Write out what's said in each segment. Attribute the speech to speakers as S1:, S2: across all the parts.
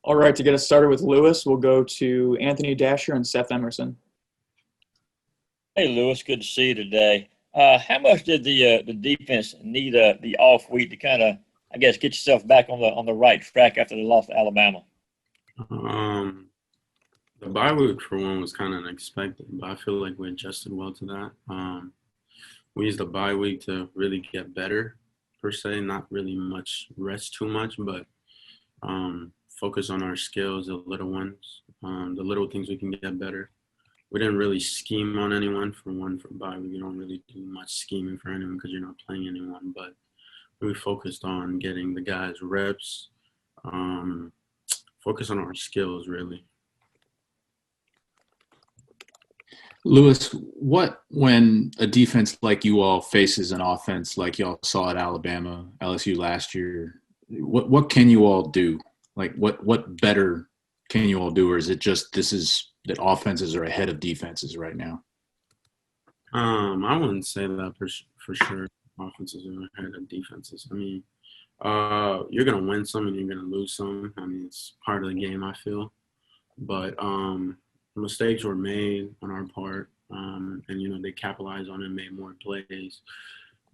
S1: All right, to get us started with Lewis, we'll go to Anthony Dasher and Seth Emerson.
S2: Hey, Lewis, good to see you today. How much did the defense need the off week to kind of, I guess, get yourself back on the right track after they lost to Alabama?
S3: Um, the bye week for one was kind of unexpected, but I feel like we adjusted well to that. We used the bye week to really get better, per se, not really much rest too much, but focus on our skills, the little ones, the little things we can get better. We didn't really scheme on anyone for bye week. You don't really do much scheming for anyone because you're not playing anyone, but we focused on getting the guys reps, focus on our skills, really.
S4: Lewis, when a defense like you all faces an offense like y'all saw at Alabama, LSU last year, what can you all do? Like what better can you all do, or is it just that offenses are ahead of defenses right now?
S3: I wouldn't say that for sure. Offenses are ahead of defenses. I mean, you're gonna win some and you're gonna lose some. I mean, it's part of the game, I feel. But mistakes were made on our part, and they capitalized on it, and made more plays.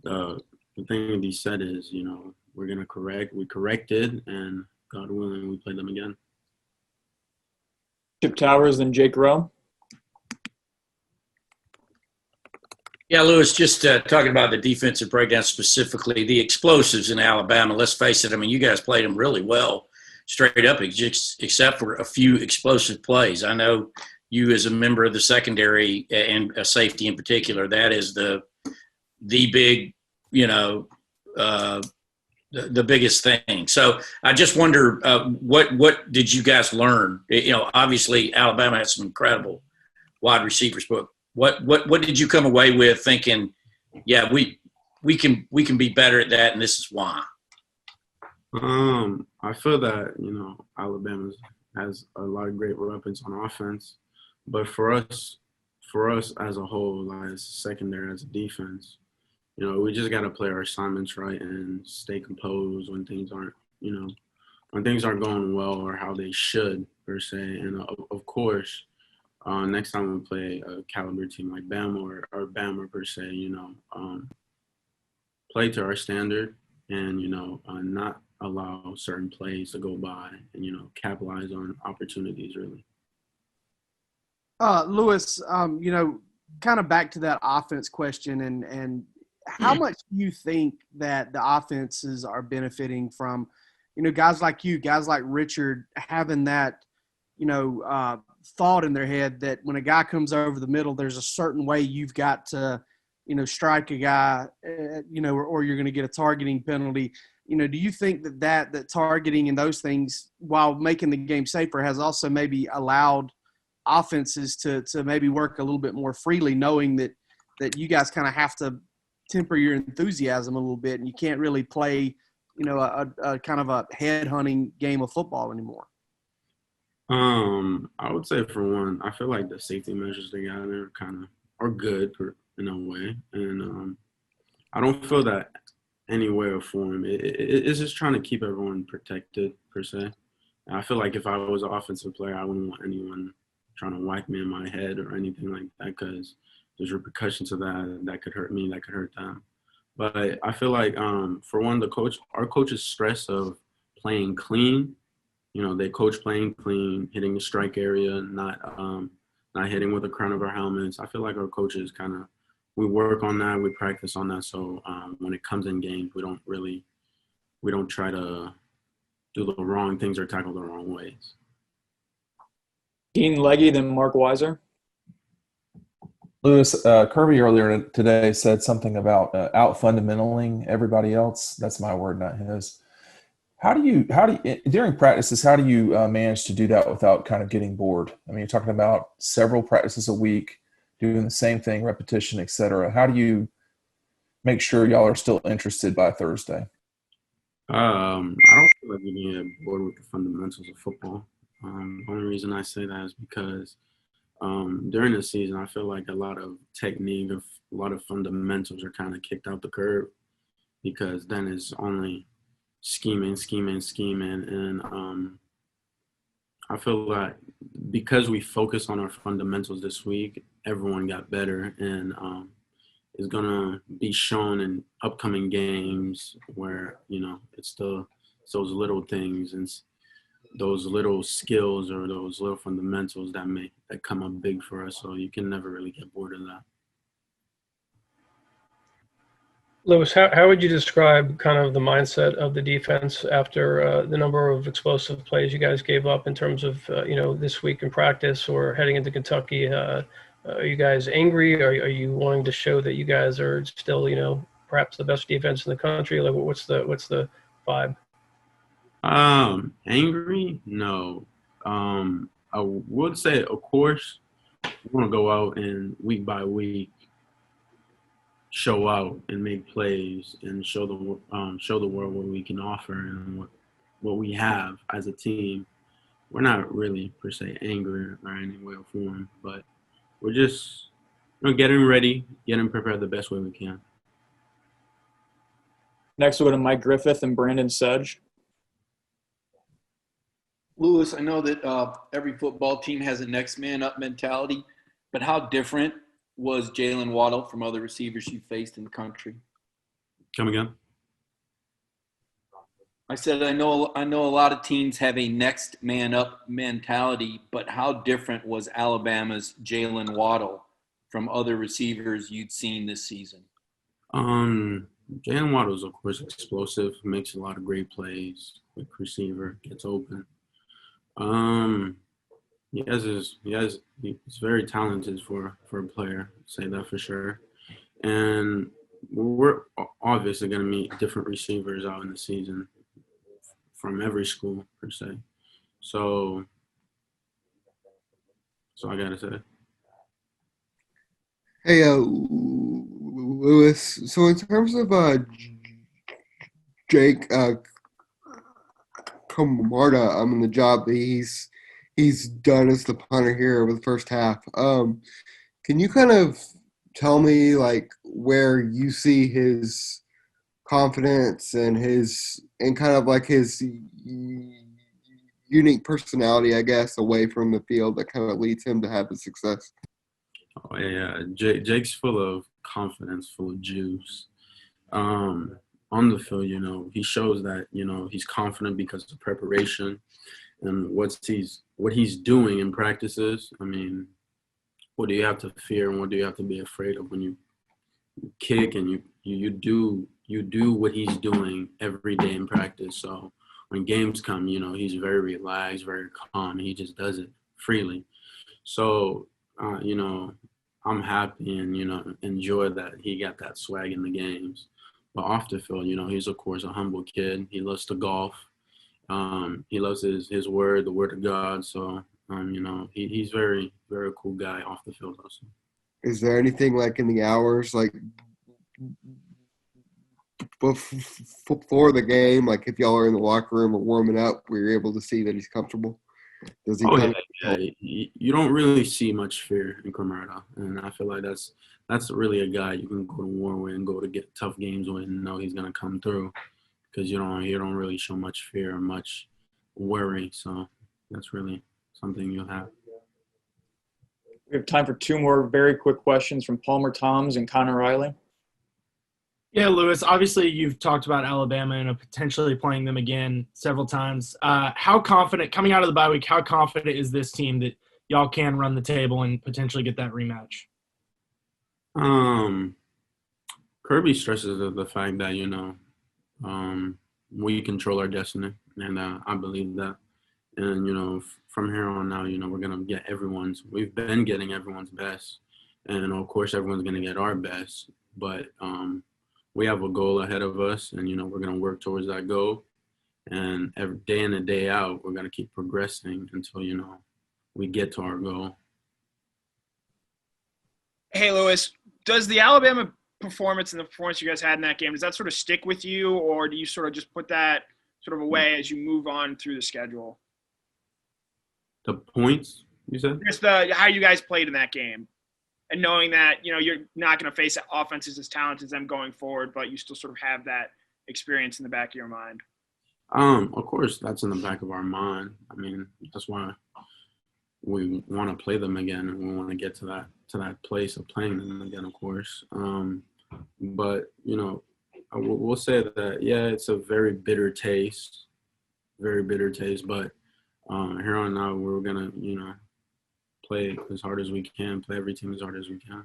S3: The thing to be said is, we're gonna correct. We corrected, and God willing, we play them again.
S1: Chip Towers and Jake Rowe.
S5: Yeah, Lewis, just talking about the defensive breakdown specifically, the explosives in Alabama, let's face it, I mean, you guys played them really well straight up, except for a few explosive plays. I know you as a member of the secondary and a safety in particular, that is the big, the biggest thing. So I just wonder what did you guys learn? Obviously Alabama has some incredible wide receivers, but what did you come away with thinking, yeah, we can be better at that, and this is why?
S3: I feel that, Alabama has a lot of great weapons on offense, but for us as a whole, as secondary, as a defense, we just got to play our assignments right and stay composed when things aren't going well or how they should, per se. And of course, next time we play a caliber team like Bama or Bama, per se, play to our standard and, not allow certain plays to go by and, capitalize on opportunities, really.
S6: Lewis, kind of back to that offense question and how much do you think that the offenses are benefiting from, guys like you, guys like Richard, having that, thought in their head that when a guy comes over the middle, there's a certain way you've got to, strike a guy, or you're going to get a targeting penalty. Do you think that targeting and those things, while making the game safer, has also maybe allowed offenses to maybe work a little bit more freely, knowing that you guys kind of have to temper your enthusiasm a little bit, and you can't really play, a kind of a head hunting game of football anymore?
S3: I would say for one, I feel like the safety measures they got there are good in a way, and I don't feel that any way or form. It's just trying to keep everyone protected, per se. And I feel like if I was an offensive player, I wouldn't want anyone trying to whack me in my head or anything like that, because there's repercussions to that could hurt me, that could hurt them. But I feel like, for one, our coach's stress of playing clean. They coach playing clean, hitting the strike area, not hitting with the crown of our helmets. I feel like our coaches we work on that, we practice on that. So when it comes in games, we don't try to do the wrong things or tackle the wrong ways.
S1: Dean Legge, then Mark Weiser.
S7: Lewis, Kirby earlier today said something about out fundamentaling everybody else. That's my word, not his. How do you during practices, how do you manage to do that without kind of getting bored? I mean, you're talking about several practices a week, doing the same thing, repetition, et cetera. How do you make sure y'all are still interested by Thursday?
S3: I don't feel like you get bored with the fundamentals of football. The only reason I say that is because during the season, I feel like a lot of technique, a lot of fundamentals are kind of kicked out the curb, because then it's only scheming, and I feel like because we focused on our fundamentals this week, everyone got better, and is gonna be shown in upcoming games where it's those little things and those little skills or those little fundamentals that come up big for us. So you can never really get bored of that.
S8: Lewis, how would you describe kind of the mindset of the defense after the number of explosive plays you guys gave up in terms of, this week in practice or heading into Kentucky? Are you guys angry? Are you wanting to show that you guys are still, perhaps the best defense in the country? Like, what's the vibe?
S3: Angry? No. I would say, of course, we want to go out and week by week show out and make plays and show the world what we can offer and what we have as a team. We're not really per se angry or any way or form, but we're just getting ready, getting prepared the best way we can.
S1: Next, we'll go to Mike Griffith and Brandon Sedge.
S9: Lewis, I know that every football team has a next man up mentality, but how different was Jalen Waddle from other receivers you faced in the country?
S3: Come again?
S9: I said I know a lot of teams have a next man up mentality, but how different was Alabama's Jalen Waddle from other receivers you'd seen this season?
S3: Jalen Waddle is, of course, explosive, makes a lot of great plays, quick receiver, gets open. He's very talented for a player, say that for sure. And we're obviously going to meet different receivers out in the season from every school per se. So I got to say.
S10: Hey, Lewis. So in terms of Jake Camarda, in the job that he's done as the punter here over the first half. Can you kind of tell me like where you see his confidence and kind of like his unique personality, I guess, away from the field that kind of leads him to have the success?
S3: Oh yeah, Jake's full of confidence, full of juice. On the field, he shows that he's confident because of preparation and what he's doing in practices. I mean, what do you have to fear and what do you have to be afraid of when you kick and you do what he's doing every day in practice? So when games come, he's very relaxed, very calm. He just does it freely. So I'm happy and enjoy that he got that swag in the games. But off the field, he's of course a humble kid. He loves to golf. He loves his word, the word of God. So he's very, very cool guy off the field also.
S10: Is there anything like in the hours like before the game, like if y'all are in the locker room or warming up, where you're able to see that he's comfortable? Does he?
S3: You don't really see much fear in Camarda, and I feel like that's really a guy you can go to war with and go to get tough games with and know he's gonna come through, because you don't really show much fear or much worry. So that's really something you'll have.
S1: We have time for two more very quick questions from Palmer Toms and Connor Riley.
S11: Yeah, Lewis, obviously you've talked about Alabama and potentially playing them again several times. How confident, coming out of the bye week, how confident is this team that y'all can run the table and potentially get that rematch?
S3: Kirby stresses the fact that, we control our destiny, and I believe that. And, from here on out, we're going to we've been getting everyone's best. And, of course, everyone's going to get our best. But we have a goal ahead of us, and, we're going to work towards that goal. And every day in and day out, we're going to keep progressing until, we get to our goal.
S12: Hey, Lewis, does the Alabama performance and the performance you guys had in that game, does that sort of stick with you, or do you sort of just put that sort of away as you move on through the schedule?
S3: The points, you said?
S12: Just how you guys played in that game, and knowing that, you're not going to face offenses as talented as them going forward, but you still sort of have that experience in the back of your mind.
S3: Of course, that's in the back of our mind. I mean, that's why we want to play them again, and we want to get to that place of playing them again, of course. But we'll say that yeah, it's a very bitter taste, very bitter taste. But here on out, we're gonna play as hard as we can, play every team as hard as we can.